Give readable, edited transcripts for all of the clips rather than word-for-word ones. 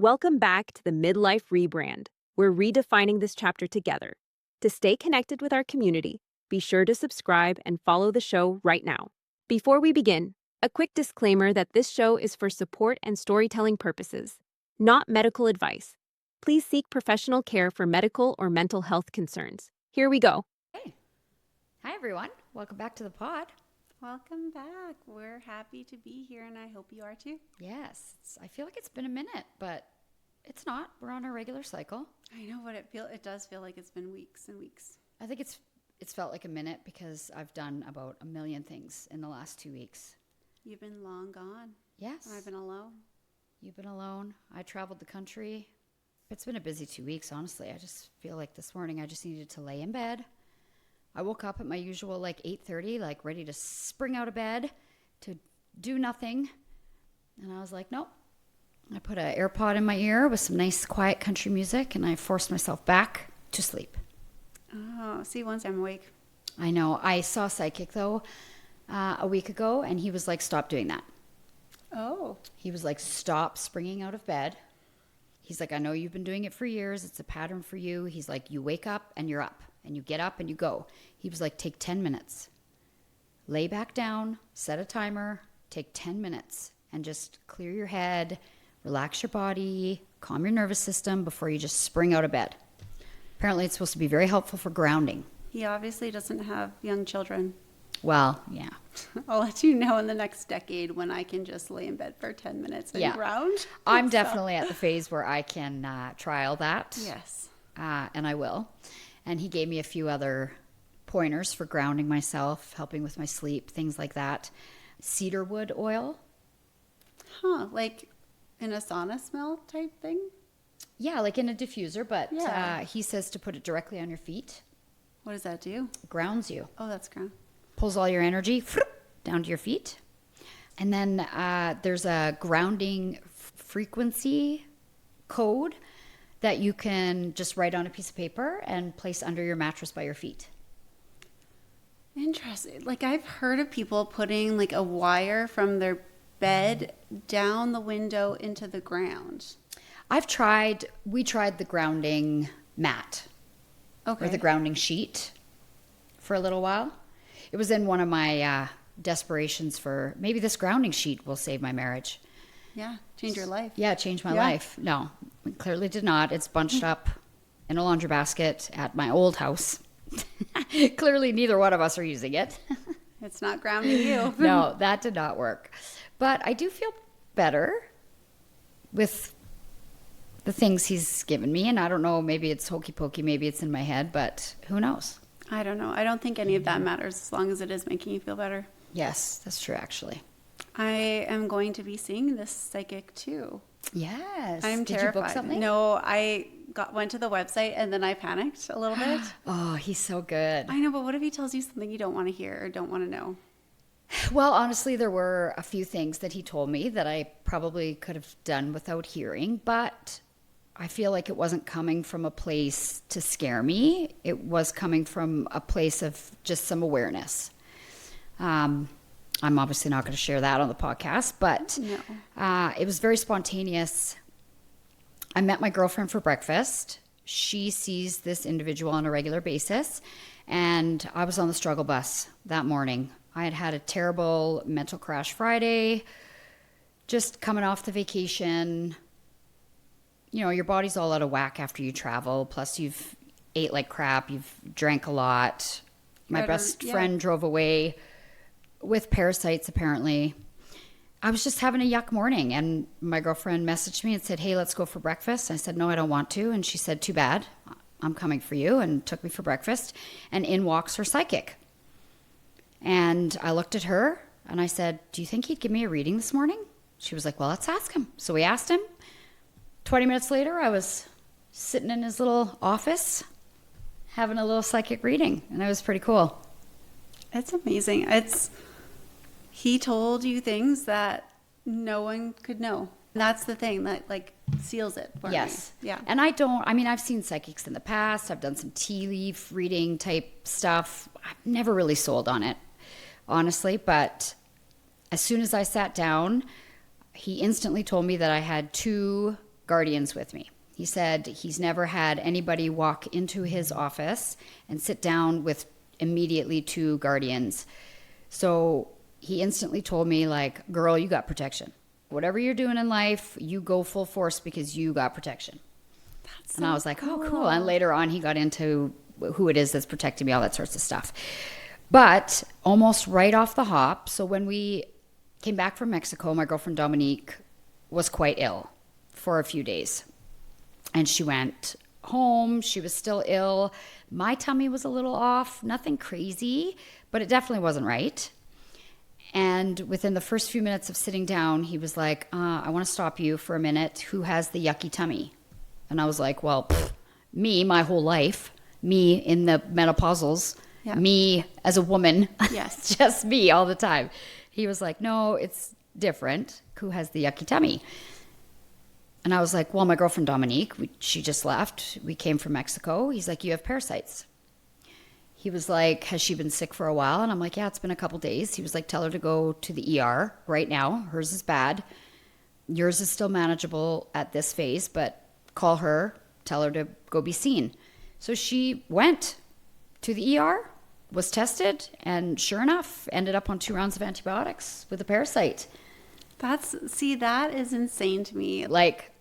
Welcome back to the Midlife Rebrand. We're redefining this chapter together. To stay connected with our community, be sure to subscribe and follow the show right now. Before we begin, a quick disclaimer that this show is for support and storytelling purposes, not medical advice. Please seek professional care for medical or mental health concerns. Here we go. Hey, hi everyone. Welcome back to the pod. Welcome back. We're happy to be here, and I hope you are too. Yes, I feel like it's been a minute, but it's not. We're on our regular cycle. I know what it does feel like it's been weeks and weeks. I think it's felt like a minute because I've done about a million things in the last 2 weeks. You've been long gone. Yes. I've been alone. You've been alone. I traveled the country. It's been a busy 2 weeks, honestly. I just feel like this morning I just needed to lay in bed. I woke up at my usual 8:30, ready to spring out of bed to do nothing. And I was like, nope. I put an AirPod in my ear with some nice quiet country music, and I forced myself back to sleep. Oh, see, once I'm awake. I know. I saw a psychic, though, a week ago, and he was like, stop doing that. Oh. He was like, stop springing out of bed. He's like, I know you've been doing it for years. It's a pattern for you. He's like, you wake up and you're up. And you get up and you go. He was like, take 10 minutes. Lay back down, set a timer, take 10 minutes, and just clear your head, relax your body, calm your nervous system before you just spring out of bed. Apparently, it's supposed to be very helpful for grounding. He obviously doesn't have young children. Well, yeah. I'll let you know in the next decade when I can just lay in bed for 10 minutes and ground. I'm definitely at the phase where I can trial that. Yes. And I will. And he gave me a few other pointers for grounding myself, helping with my sleep, things like that. Cedarwood oil. Huh, like in a sauna smell type thing? Yeah, like in a diffuser, but Yeah. he says to put it directly on your feet. What does that do? Grounds you. Oh, that's ground. Pulls all your energy down to your feet. And then there's a grounding frequency code that you can just write on a piece of paper and place under your mattress by your feet. Interesting. I've heard of people putting a wire from their bed down the window into the ground. We tried the grounding mat. Okay. Or the grounding sheet for a little while. It was in one of my desperations for maybe this grounding sheet will save my marriage. Yeah, change your life. Yeah, change my life. No, it clearly did not. It's bunched up in a laundry basket at my old house. Clearly, neither one of us are using it. It's not grounding you. No, that did not work. But I do feel better with the things he's given me. And I don't know, maybe it's hokey pokey, maybe it's in my head, but who knows? I don't know. I don't think any of that matters as long as it is making you feel better. Yes, that's true, actually. I am going to be seeing this psychic too. Yes. I'm Did terrified. you book something? No, I went to the website and then I panicked a little bit. Oh, he's so good. I know, but what if he tells you something you don't want to hear or don't want to know? Well, honestly, there were a few things that he told me that I probably could have done without hearing, but I feel like it wasn't coming from a place to scare me. It was coming from a place of just some awareness. I'm obviously not going to share that on the podcast, but No. It was very spontaneous. I met my girlfriend for breakfast. She sees this individual on a regular basis, and I was on the struggle bus that morning. I had had a terrible mental crash Friday, just coming off the vacation. You know, your body's all out of whack after you travel, plus you've ate like crap, you've drank a lot. My best friend drove away with parasites, apparently. I was just having a yuck morning, and my girlfriend messaged me and said, hey, let's go for breakfast. I said, no, I don't want to. And she said, too bad, I'm coming for you, and took me for breakfast. And in walks her psychic. And I looked at her, and I said, do you think he'd give me a reading this morning? She was like, well, let's ask him. So we asked him. 20 minutes later, I was sitting in his little office having a little psychic reading, and it was pretty cool. It's amazing. He told you things that no one could know. That's the thing that seals it for me. Yes. Yeah. And I've seen psychics in the past. I've done some tea leaf reading type stuff. I've never really sold on it, honestly. But as soon as I sat down, he instantly told me that I had 2 guardians with me. He said he's never had anybody walk into his office and sit down with immediately 2 guardians. So he instantly told me, like, girl, you got protection. Whatever you're doing in life, you go full force because you got protection. That's and I was like, oh, cool. And later on, he got into who it is that's protecting me, all that sorts of stuff. But almost right off the hop, so when we came back from Mexico, my girlfriend Dominique was quite ill for a few days. And she went home. She was still ill. My tummy was a little off. Nothing crazy, but it definitely wasn't right. And within the first few minutes of sitting down, he was like, I want to stop you for a minute. Who has the yucky tummy? And I was like, well, me, my whole life. Me in the menopausals. Yeah. Me as a woman. Yes. Just me all the time. He was like, no, it's different. Who has the yucky tummy? And I was like, well, my girlfriend Dominique, she just left. We came from Mexico. He's like, you have parasites. He was like, has she been sick for a while? And I'm like, yeah, it's been a couple days. He was like, tell her to go to the ER right now. Hers is bad. Yours is still manageable at this phase, but call her, tell her to go be seen. So she went to the ER, was tested, and sure enough, ended up on 2 rounds of antibiotics with a parasite. That is insane to me. Like,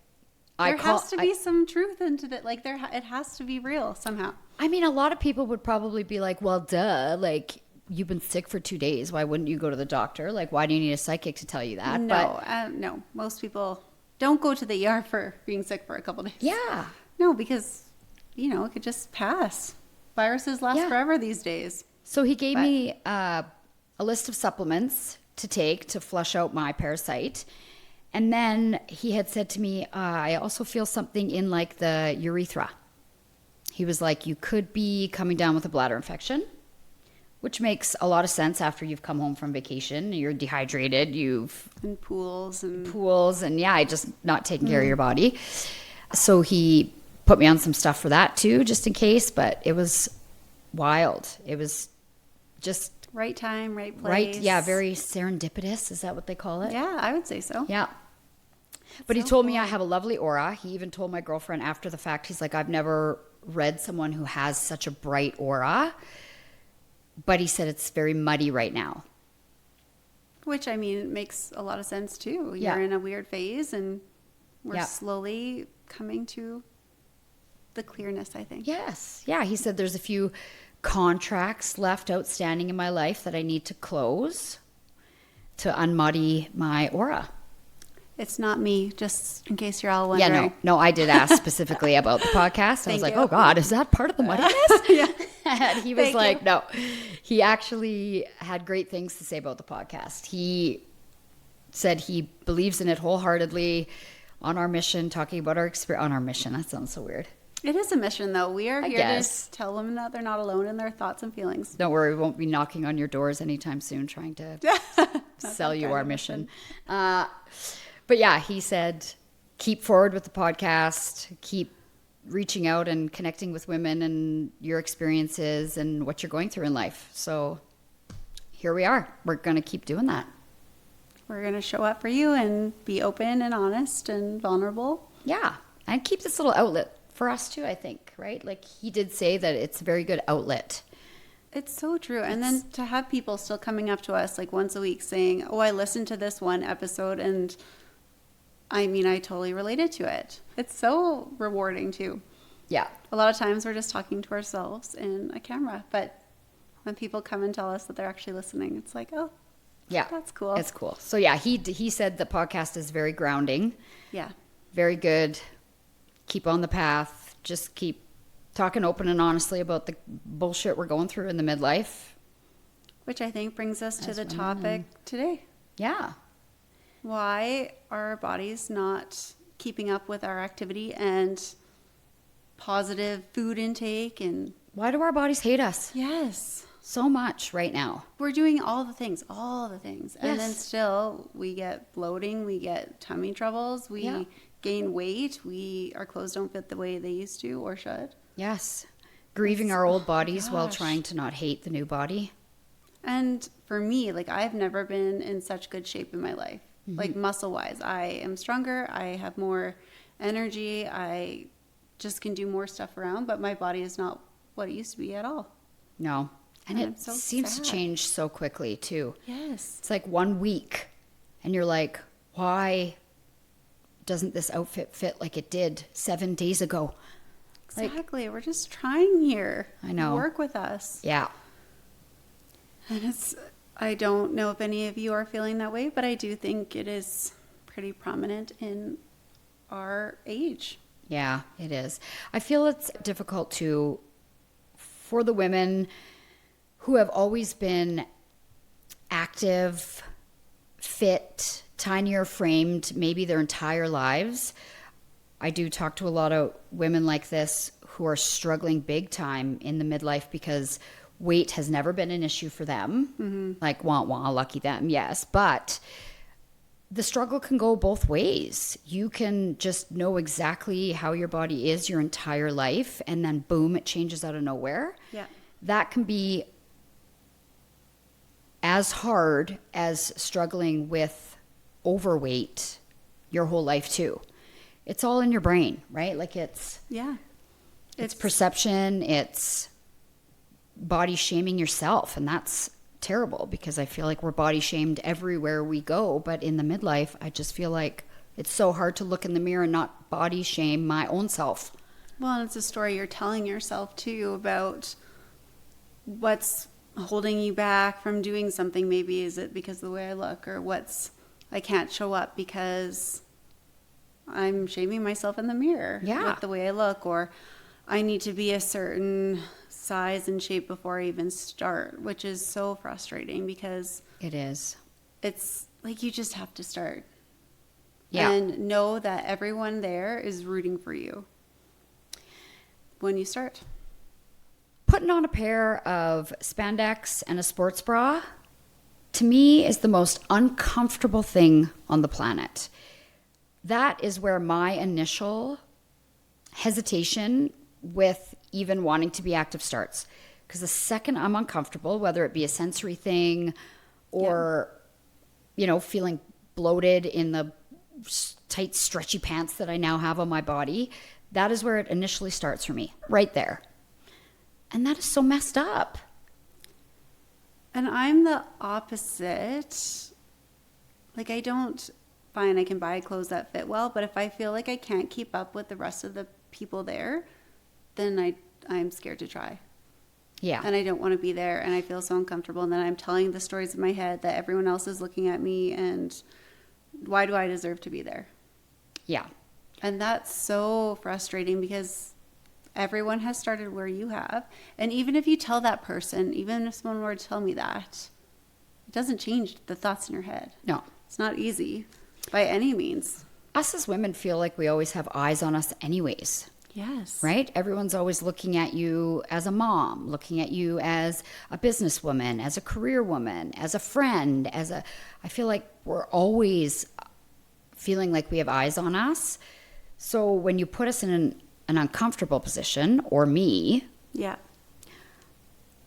there has to be some truth into that. Like, it has to be real somehow. I mean, a lot of people would probably be like, well, duh, like, you've been sick for 2 days. Why wouldn't you go to the doctor? Like, why do you need a psychic to tell you that? No, most people don't go to the ER for being sick for a couple days. Yeah. No, because, it could just pass. Viruses last forever these days. So he gave me a list of supplements to take to flush out my parasite. And then he had said to me, I also feel something in like the urethra. He was like, you could be coming down with a bladder infection, which makes a lot of sense after you've come home from vacation. You're dehydrated. And pools and just not taking care of your body. So he put me on some stuff for that too, just in case. But it was wild. It was just right time, right place. Right, yeah, very serendipitous. Is that what they call it? Yeah, I would say so. Yeah. But he told me I have a lovely aura. He even told my girlfriend after the fact, he's like, I've never read someone who has such a bright aura. But he said it's very muddy right now. Which, I mean, it makes a lot of sense too. You're in a weird phase and we're slowly coming to the clearness, I think. Yes. Yeah, he said there's a few contracts left outstanding in my life that I need to close to unmuddy my aura. It's not me, just in case you're all wondering. Yeah, no, I did ask specifically about the podcast. I was like, oh God, is that part of the muddiness? Yeah. And he was like, no. He actually had great things to say about the podcast. He said he believes in it wholeheartedly, on our mission, talking about our experience. On our mission, that sounds so weird. It is a mission, though. We are here to tell them that they're not alone in their thoughts and feelings. Don't worry, we won't be knocking on your doors anytime soon trying to sell you our mission. But yeah, he said, keep forward with the podcast, keep reaching out and connecting with women and your experiences and what you're going through in life. So here we are. We're going to keep doing that. We're going to show up for you and be open and honest and vulnerable. Yeah. And keep this little outlet for us too, I think, right? Like he did say that it's a very good outlet. It's so true. And then to have people still coming up to us like once a week saying, oh, I listened to this one episode and I mean, I totally related to it. It's so rewarding too. Yeah. A lot of times we're just talking to ourselves in a camera, but when people come and tell us that they're actually listening, it's like, oh, yeah, that's cool. It's cool. So yeah, he said the podcast is very grounding. Yeah. Very good. Keep on the path. Just keep talking open and honestly about the bullshit we're going through in the midlife. Which I think brings us to the topic today. Yeah. Why are our bodies not keeping up with our activity and positive food intake? And why do our bodies hate us? Yes. So much right now. We're doing all the things. And then still we get bloating, we get tummy troubles, we gain weight, our clothes don't fit the way they used to or should. Yes. Grieving our old bodies while trying to not hate the new body. And for me, like I've never been in such good shape in my life. Mm-hmm. Like muscle wise, I am stronger. I have more energy. I just can do more stuff around, but my body is not what it used to be at all. No. And I'm it so seems sad. to change so quickly too. Yes. It's like 1 week and you're like, why doesn't this outfit fit like it did 7 days ago? Exactly. We're just trying here. I know. Work with us. Yeah. And I don't know if any of you are feeling that way, but I do think it is pretty prominent in our age. Yeah, it is. I feel it's difficult for the women who have always been active, fit, tinier framed, maybe their entire lives. I do talk to a lot of women like this who are struggling big time in the midlife because weight has never been an issue for them. Mm-hmm. Like, wah, lucky them, yes. But the struggle can go both ways. You can just know exactly how your body is your entire life, and then boom, it changes out of nowhere. Yeah. That can be as hard as struggling with overweight your whole life too. It's all in your brain, right? Like it's perception, it's body shaming yourself, and that's terrible because I feel like we're body shamed everywhere we go, but in the midlife I just feel like it's so hard to look in the mirror and not body shame my own self. Well, and it's a story you're telling yourself too about what's holding you back from doing something. Maybe is it because of the way I look, or I can't show up because I'm shaming myself in the mirror with the way I look, or I need to be a certain size and shape before I even start, which is so frustrating because it's like you just have to start. Yeah. And know that everyone there is rooting for you when you start. Putting on a pair of spandex and a sports bra, to me, is the most uncomfortable thing on the planet. That is where my initial hesitation with even wanting to be active starts. Because the second I'm uncomfortable, whether it be a sensory thing or, feeling bloated in the tight, stretchy pants that I now have on my body, that is where it initially starts for me, right there. And that is so messed up. And I'm the opposite. Like, I don't find I can buy clothes that fit well, but if I feel like I can't keep up with the rest of the people there, then I'm scared to try. Yeah. And I don't want to be there, and I feel so uncomfortable. And then I'm telling the stories in my head that everyone else is looking at me, and why do I deserve to be there? Yeah. And that's so frustrating because everyone has started where you have. And even if you tell that person, even if someone were to tell me that, it doesn't change the thoughts in your head. No. It's not easy by any means. Us as women feel like we always have eyes on us anyways. Yes. Right? Everyone's always looking at you as a mom, looking at you as a businesswoman, as a career woman, as a friend, I feel like we're always feeling like we have eyes on us. So when you put us in an uncomfortable position, or me,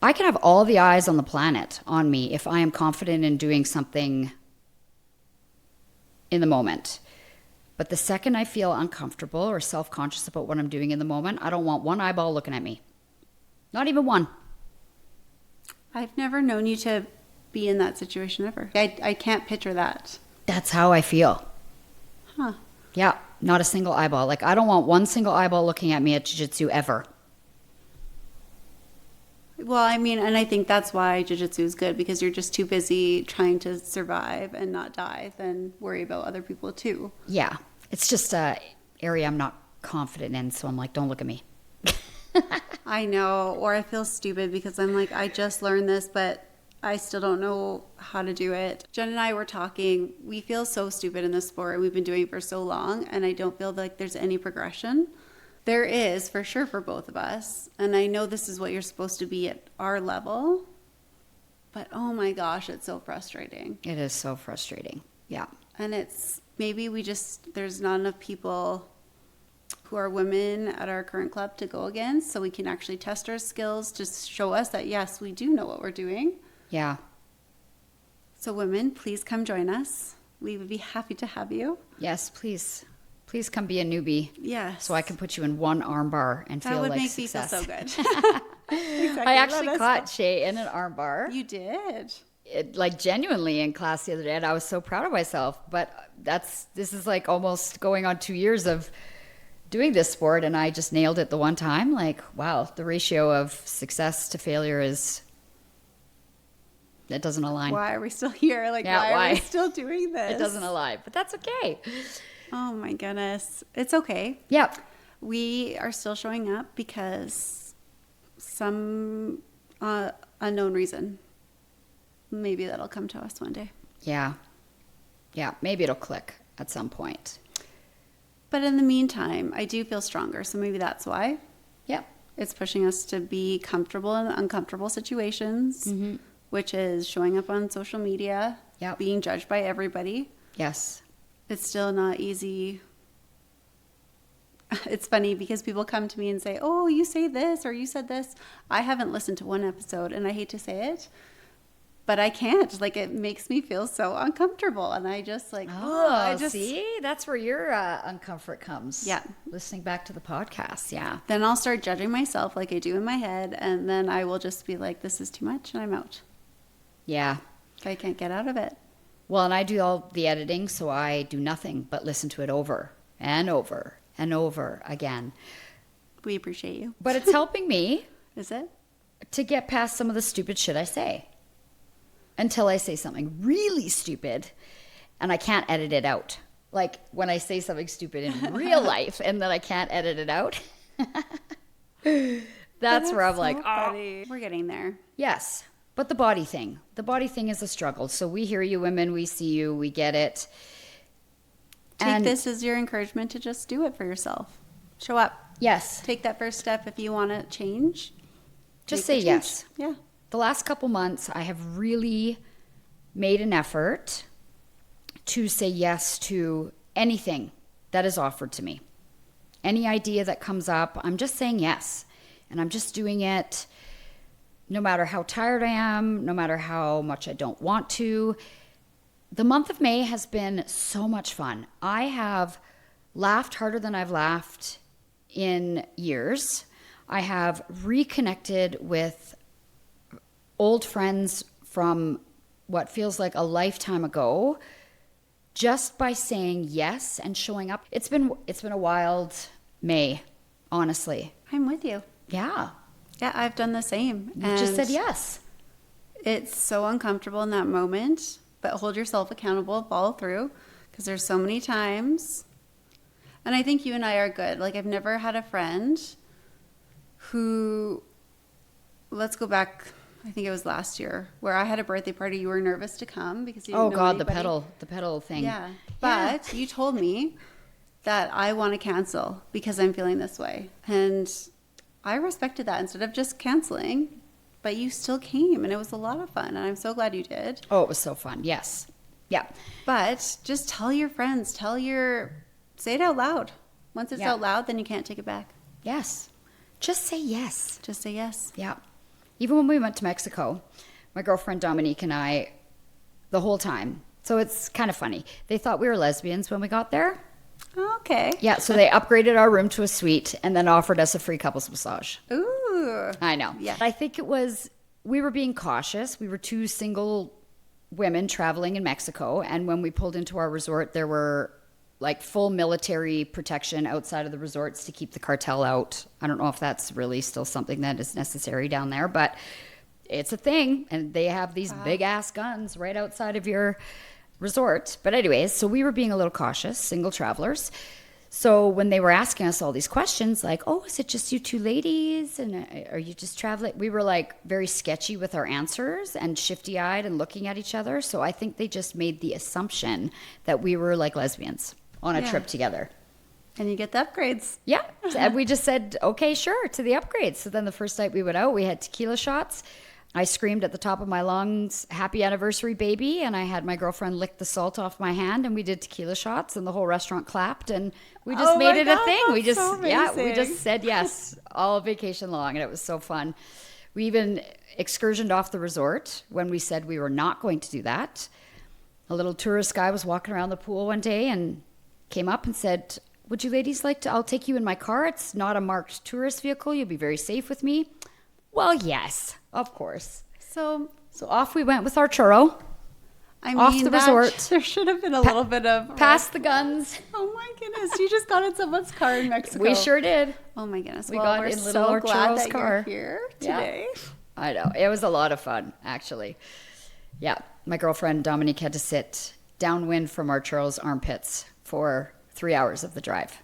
I can have all the eyes on the planet on me if I am confident in doing something in the moment. But the second I feel uncomfortable or self-conscious about what I'm doing in the moment, I don't want one eyeball looking at me. Not even one. I've never known you to be in that situation ever. I can't picture that. That's how I feel. Huh. Yeah, not a single eyeball. Like, I don't want one single eyeball looking at me at jiu-jitsu ever. Well, I mean, and I think that's why jiu-jitsu is good, because you're just too busy trying to survive and not die than worry about other people too. Yeah, it's just a area I'm not confident in, so I'm like, don't look at me. I know, or I feel stupid because I'm like, I just learned this, but I still don't know how to do it. Jenn and I were talking, we feel so stupid in this sport, and we've been doing it for so long, and I don't feel like there's any progression. There is, for sure, for both of us. And I know this is what you're supposed to be at our level. But oh my gosh, it's so frustrating. It is so frustrating. Yeah. And maybe there's not enough people who are women at our current club to go against, so we can actually test our skills to show us that, yes, we do know what we're doing. Yeah. So women, please come join us. We would be happy to have you. Yes, please. Please come be a newbie. Yes. So I can put you in one arm bar and That feel would like make success. me feel so good. Exactly. I actually caught Shea in an arm bar. You did. Like genuinely in class the other day, and I was so proud of myself. But this is like almost going on 2 years of doing this sport, and I just nailed it the one time. Like, wow, the ratio of success to failure it doesn't align. Why are we still here? Like, Yeah, why are we still doing this? It doesn't align, but that's okay. Oh my goodness. It's okay. Yep. We are still showing up because some unknown reason. Maybe that'll come to us one day. Yeah. Yeah, maybe it'll click at some point. But in the meantime, I do feel stronger. So maybe that's why. Yep. It's pushing us to be comfortable in uncomfortable situations, which is showing up on social media, being judged by everybody. Yes. It's still not easy. It's funny because people come to me and say, oh, you say this or you said this. I haven't listened to one episode, and I hate to say it, but I can't. Like, it makes me feel so uncomfortable. And I just like, see? That's where your uncomfort comes. Yeah. Listening back to the podcast. Yeah. Then I'll start judging myself like I do in my head. And then I will just be like, this is too much, and I'm out. Yeah. I can't get out of it. Well, and I do all the editing, so I do nothing but listen to it over and over and over again. We appreciate you. But it's helping me. Is it? To get past some of the stupid shit I say. Until I say something really stupid and I can't edit it out. Like when I say something stupid in real life and then I can't edit it out. That's where I'm so like, funny. We're getting there. Yes. But the body thing is a struggle. So we hear you women, we see you, we get it. Take this as your encouragement to just do it for yourself. Show up. Yes. Take that first step if you want to change. Just say yes. Yeah. The last couple months, I have really made an effort to say yes to anything that is offered to me. Any idea that comes up, I'm just saying yes. And I'm just doing it no matter how tired I am, no matter how much I don't want to. The month of May has been so much fun. I have laughed harder than I've laughed in years. I have reconnected with old friends from what feels like a lifetime ago just by saying yes and showing up. It's been a wild May, honestly. I'm with you. Yeah. Yeah, I've done the same. You just said yes. It's so uncomfortable in that moment, but hold yourself accountable, follow through, because there's so many times. And I think you and I are good. Like, I've never had a friend who, let's go back, I think it was last year, where I had a birthday party. You were nervous to come because you didn't know anybody. the pedal thing. Yeah. But you told me that I want to cancel because I'm feeling this way. And I respected that instead of just canceling. But you still came, and it was a lot of fun. And I'm so glad you did. Oh, it was so fun. Yes. Yeah. But just tell your friends, say it out loud. Once it's out loud, then you can't take it back. Yes. Just say yes. Just say yes. Yeah. Even when we went to Mexico, my girlfriend Dominique and I, the whole time. So it's kind of funny. They thought we were lesbians when we got there. Okay. Yeah, so they upgraded our room to a suite and then offered us a free couples massage. Ooh. I know. Yeah. I think we were being cautious. We were two single women traveling in Mexico. And when we pulled into our resort, there were like full military protection outside of the resorts to keep the cartel out. I don't know if that's really still something that is necessary down there, but it's a thing. And they have these big ass guns right outside of your resort. But anyways, so we were being a little cautious, single travelers. So when they were asking us all these questions, like, oh, is it just you two ladies? And are you just traveling? We were like very sketchy with our answers and shifty eyed and looking at each other. So I think they just made the assumption that we were like lesbians on a trip together. And you get the upgrades. Yeah. And we just said, okay, sure, to the upgrades. So then the first night we went out, we had tequila shots. I screamed at the top of my lungs, happy anniversary, baby. And I had my girlfriend lick the salt off my hand and we did tequila shots and the whole restaurant clapped and we just made it a thing. We just, we just said yes all vacation long and it was so fun. We even excursioned off the resort when we said we were not going to do that. A little tourist guy was walking around the pool one day and came up and said, would you ladies like to, I'll take you in my car. It's not a marked tourist vehicle. You'll be very safe with me. Well, yes, of course. So off we went with our churro. I mean, Off the resort. There should have been a little bit of Past the guns. Oh my goodness! You just got in someone's car in Mexico. We sure did. Oh my goodness! We well, got we're in little so glad Arturo's that car. you're here Yeah. today. I know. It was a lot of fun, actually. Yeah. My girlfriend Dominique had to sit downwind from our churros armpits for 3 hours of the drive.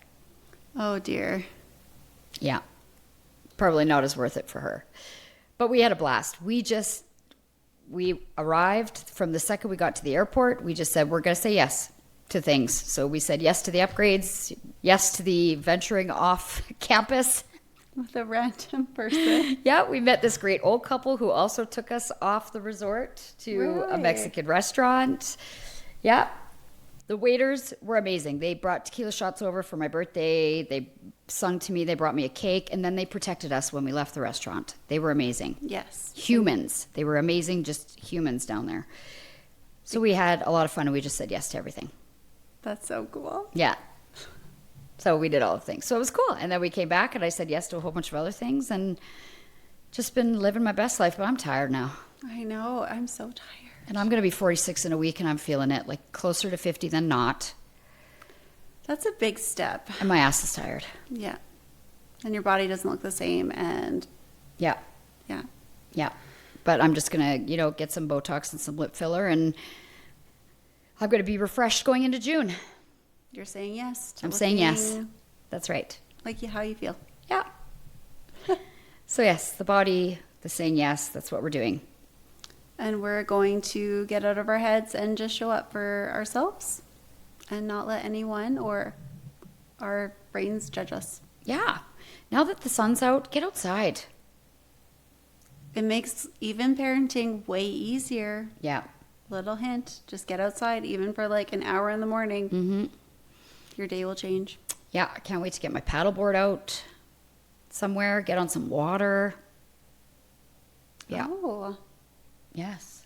Oh dear. Yeah. Probably not as worth it for her. But we had a blast. We arrived from the second we got to the airport. We just said, we're going to say yes to things. So we said yes to the upgrades, yes to the venturing off campus. With a random person. Yeah, we met this great old couple who also took us off the resort to a Mexican restaurant. Yeah. The waiters were amazing. They brought tequila shots over for my birthday. They sung to me. They brought me a cake. And then they protected us when we left the restaurant. They were amazing. Yes. Humans. They were amazing, just humans down there. So we had a lot of fun and we just said yes to everything. That's so cool. Yeah. So we did all the things. So it was cool. And then we came back and I said yes to a whole bunch of other things and just been living my best life. But I'm tired now. I know. I'm so tired. And I'm going to be 46 in a week and I'm feeling it, like closer to 50 than not. That's a big step. And my ass is tired. Yeah. And your body doesn't look the same. And Yeah. yeah. Yeah. But I'm just going to, get some Botox and some lip filler and I'm going to be refreshed going into June. You're saying yes to I'm saying yes. looking That's right. like how you feel. Yeah. So yes, the body, the saying yes, that's what we're doing. And we're going to get out of our heads and just show up for ourselves and not let anyone or our brains judge us. Yeah. Now that the sun's out, get outside. It makes even parenting way easier. Yeah. Little hint, just get outside even for like an hour in the morning. Mm-hmm. Your day will change. Yeah, I can't wait to get my paddleboard out somewhere, get on some water. Yeah. Oh, Yes.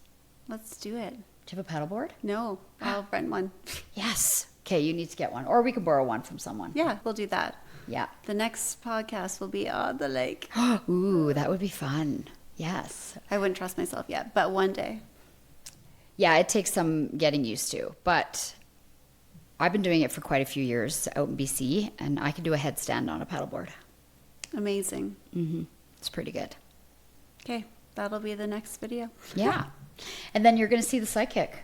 let's do it. Do you have a paddleboard? No, I'll rent one. Yes. Okay, you need to get one. Or we can borrow one from someone. Yeah, we'll do that. Yeah. The next podcast will be on the lake. Ooh, that would be fun. Yes. I wouldn't trust myself yet, but one day. Yeah, it takes some getting used to. But I've been doing it for quite a few years out in BC, and I can do a headstand on a paddleboard. Amazing. Mm-hmm. It's pretty good. Okay, that'll be the next video. Yeah. And then you're going to see the psychic.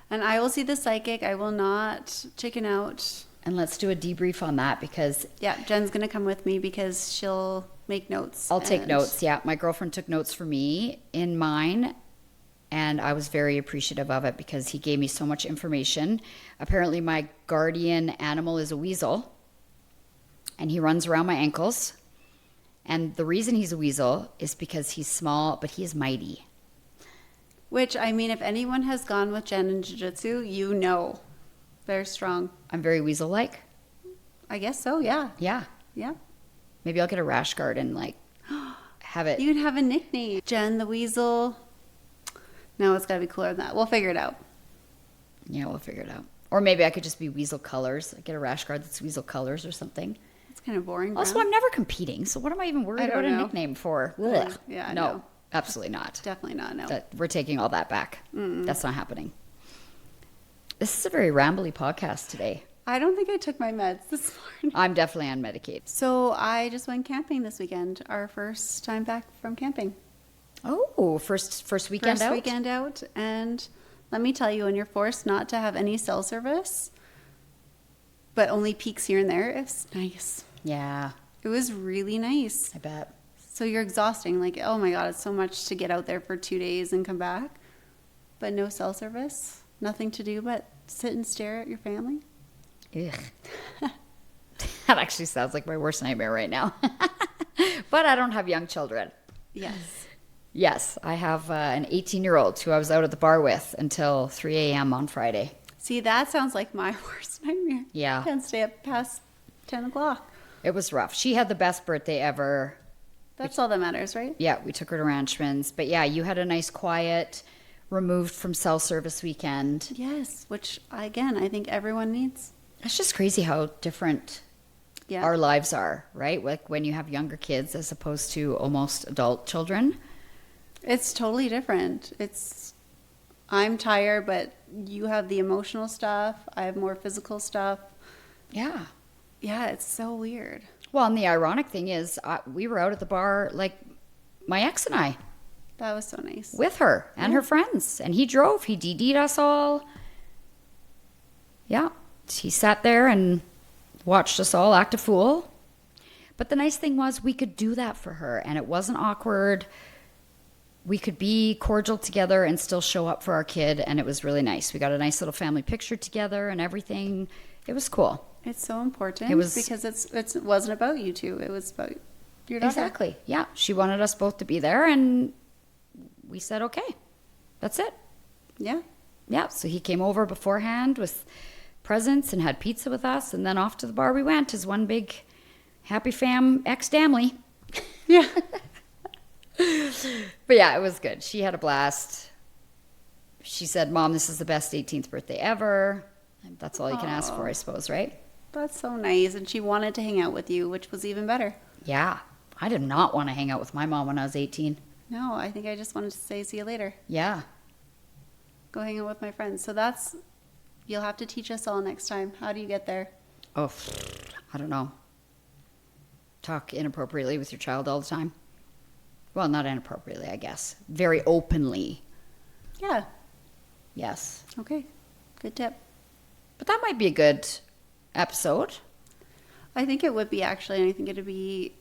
And I will see the psychic. I will not chicken out. And let's do a debrief on that because Yeah, Jen's going to come with me because she'll make notes. I'll take and- notes. Yeah, my girlfriend took notes for me in mine, and I was very appreciative of it because he gave me so much information. Apparently, my guardian animal is a weasel, and he runs around my ankles. And the reason he's a weasel is because he's small, but he is mighty. Which, I mean, if anyone has gone with Jen in Jiu-Jitsu, you know they're strong. I'm very weasel-like. I guess so, yeah. Yeah. Yeah. Maybe I'll get a rash guard and have it. You can have a nickname. Jen the Weasel. No, it's got to be cooler than that. We'll figure it out. Yeah, we'll figure it out. Or maybe I could just be weasel colors. Get a rash guard that's weasel colors or something. It's kind of boring. Also, Brown. I'm never competing, so what am I even worried I don't about a know. nickname for? Yeah, Ugh. yeah, I no, know. absolutely not. Definitely not, no. We're taking all that back. That's not happening. This is a very rambly podcast today. I don't think I took my meds this morning. I'm definitely unmedicated. So I just went camping this weekend. Our first time back from camping. Oh, first weekend First out? weekend out. And let me tell you, when you're forced not to have any cell service, but only peaks here and there, it's nice. Yeah, It was really nice. I bet. So you're exhausting. Like, oh my God, it's so much to get out there for 2 days and come back. But no cell service. Nothing to do but sit and stare at your family. Ugh. That actually sounds like my worst nightmare right now. But I don't have young children. Yes. Yes, I have an 18-year-old who I was out at the bar with until 3 a.m. on Friday. See, that sounds like my worst nightmare. Yeah. Can't stay up past 10 o'clock. It was rough. She had the best birthday ever. That's all that matters, right? Yeah, we took her to Ranchman's. But yeah, you had a nice, quiet, removed from cell service weekend. Yes, which, again, I think everyone needs. It's just crazy how different our lives are, right? Like when you have younger kids as opposed to almost adult children. It's totally different. I'm tired, but you have the emotional stuff. I have more physical stuff. Yeah. Yeah, it's so weird. Well, and the ironic thing is we were out at the bar, like my ex and I. That was so nice. With her and her friends. And he drove. He DD'd us all. Yeah. He sat there and watched us all act a fool. But the nice thing was we could do that for her. And it wasn't awkward. We could be cordial together and still show up for our kid. And it was really nice. We got a nice little family picture together and everything. It was cool. It's so important because it wasn't about you two. It was about your daughter. Exactly. Yeah. She wanted us both to be there. And we said, okay, that's it. Yeah. Yeah. So he came over beforehand with presents and had pizza with us. And then off to the bar we went as one big happy ex-family. Yeah. But yeah, it was good. She had a blast. She said, Mom, this is the best 18th birthday ever. And that's all you can ask for, I suppose, right? That's so nice. And she wanted to hang out with you, which was even better. Yeah. I did not want to hang out with my mom when I was 18. No, I think I just wanted to say, see you later. Yeah. Go hang out with my friends. So you'll have to teach us all next time. How do you get there? Oh, I don't know. Talk inappropriately with your child all the time. Well, not inappropriately, I guess. Very openly. Yeah. Yes. Okay. Good tip. But that might be a good episode. I think it would be, actually. And I think it would be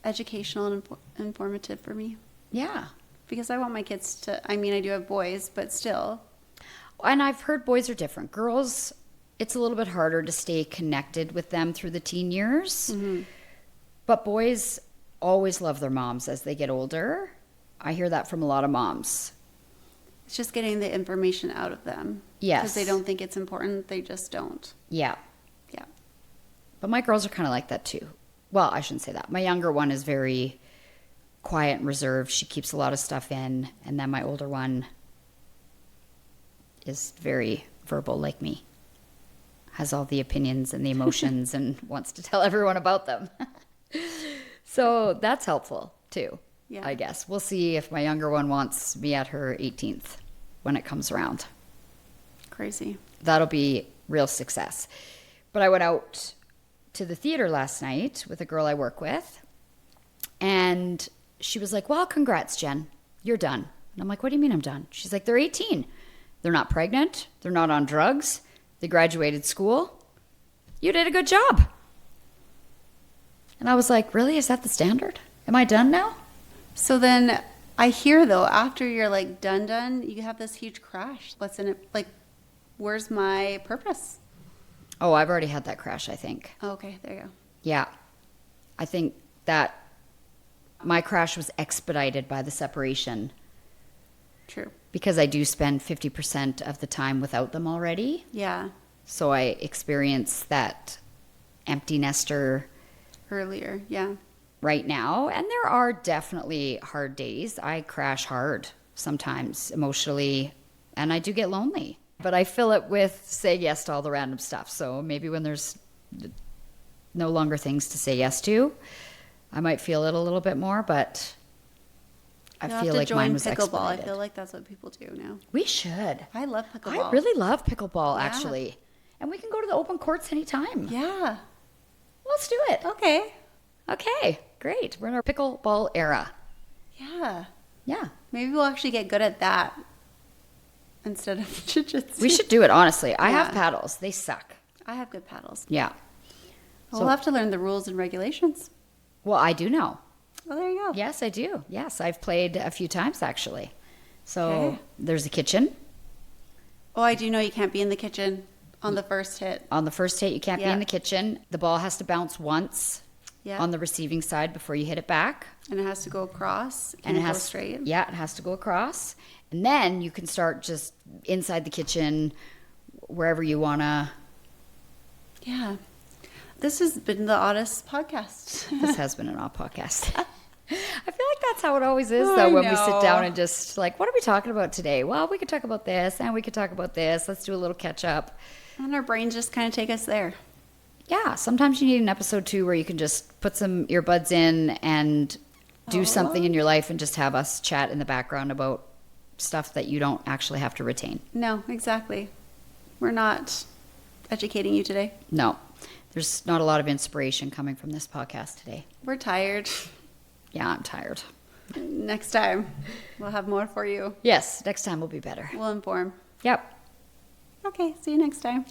educational and informative for me. Yeah. Because I want my kids to, I do have boys, but still. And I've heard boys are different. Girls, it's a little bit harder to stay connected with them through the teen years. Mm-hmm. But boys always love their moms as they get older. I hear that from a lot of moms. It's just getting the information out of them. Yes. Because they don't think it's important. They just don't. Yeah. Yeah. But my girls are kind of like that too. Well, I shouldn't say that. My younger one is very quiet and reserved. She keeps a lot of stuff in. And then my older one is very verbal like me. Has all the opinions and the emotions and wants to tell everyone about them. So that's helpful too, yeah. I guess. We'll see if my younger one wants me at her 18th when it comes around. Crazy. That'll be real success. But I went out to the theater last night with a girl I work with. And she was like, well, congrats, Jen. You're done. And I'm like, what do you mean I'm done? She's like, they're 18. They're not pregnant. They're not on drugs. They graduated school. You did a good job. And I was like, really? Is that the standard? Am I done now? So then I hear, though, after you're like done, you have this huge crash. What's in it? Like, where's my purpose? Oh, I've already had that crash, I think. Oh, okay, there you go. Yeah. I think that my crash was expedited by the separation. True. Because I do spend 50% of the time without them already. Yeah. So I experience that empty nester earlier, yeah. Right now. And there are definitely hard days. I crash hard sometimes emotionally, and I do get lonely. But I fill it with say yes to all the random stuff. So maybe when there's no longer things to say yes to, I might feel it a little bit more, but I feel like mine was expedited. Pickleball. I feel like that's what people do now. We should. I love pickleball. I really love pickleball, actually. And we can go to the open courts anytime. Yeah. Let's do it. Okay, great. We're in our pickleball era. Yeah. Yeah. Maybe we'll actually get good at that instead of jiu-jitsu. We should do it, honestly. I have paddles. They suck. I have good paddles. Yeah. We'll have to learn the rules and regulations. Well, I do know. Well, there you go. Yes, I do. Yes, I've played a few times, actually. So there's a kitchen. Oh, I do know you can't be in the kitchen on the first hit. On the first hit, you can't be in the kitchen. The ball has to bounce once on the receiving side before you hit it back. And it has to go across. And it has to go straight. Yeah, it has to go across. And then you can start just inside the kitchen, wherever you want to. Yeah. This has been the oddest podcast. This has been an odd podcast. I feel like that's how it always is, though, when we sit down and just like, what are we talking about today? Well, we could talk about this, and we could talk about this. Let's do a little catch up. And our brains just kind of take us there. Yeah, sometimes you need an episode 2 where you can just put some earbuds in and do something in your life and just have us chat in the background about stuff that you don't actually have to retain. No, exactly. We're not educating you today. No, there's not a lot of inspiration coming from this podcast today. We're tired. Yeah, I'm tired. Next time, we'll have more for you. Yes, next time will be better. We'll inform. Yep. Okay, see you next time.